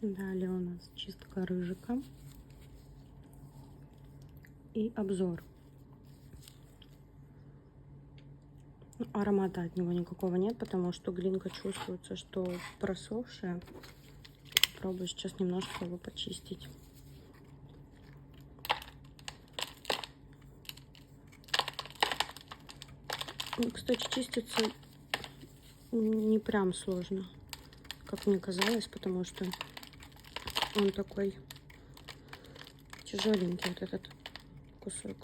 Далее у нас чистка рыжика и обзор. Аромата от него никакого нет, потому что глинка чувствуется, что просохшая. Попробую сейчас немножко его почистить. Кстати, чистится не прям сложно, как мне казалось, потому что он такой тяжеленький, вот этот кусок.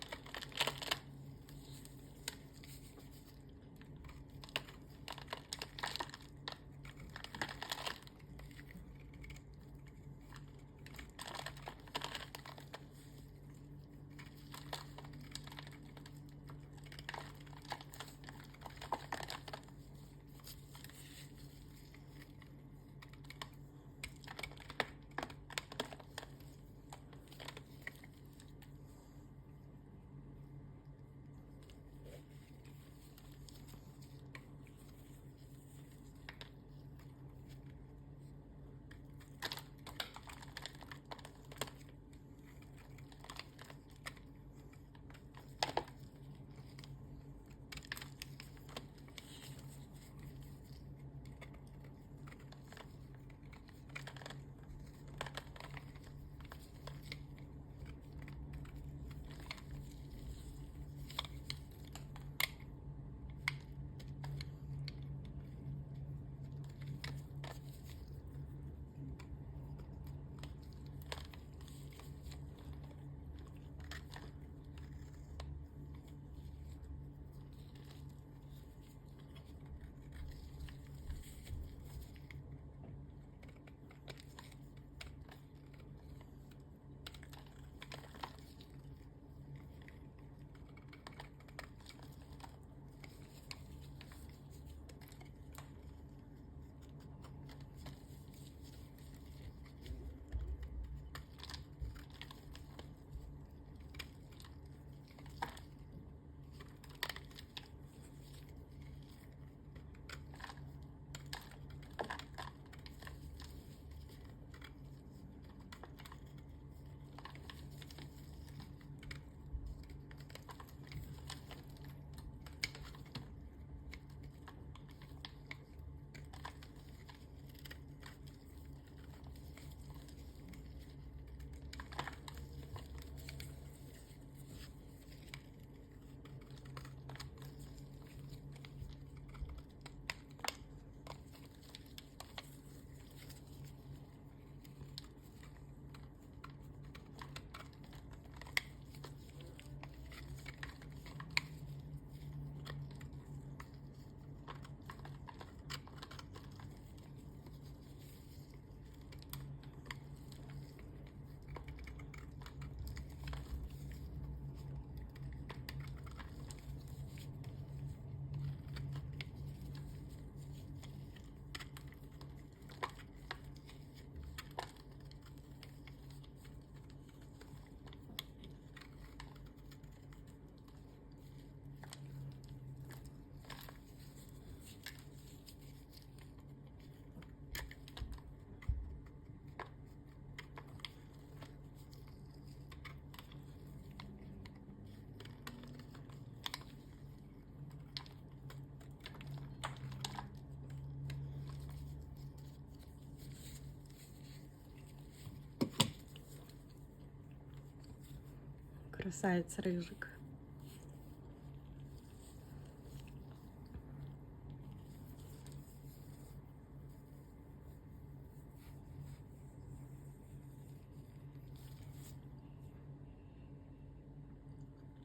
Красавец рыжик.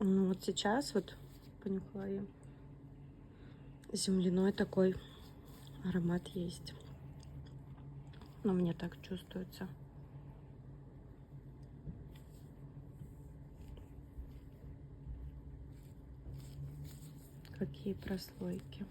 Ну вот сейчас вот понюхала я. Земляной такой аромат есть. Но мне так чувствуется. Какие прослойки.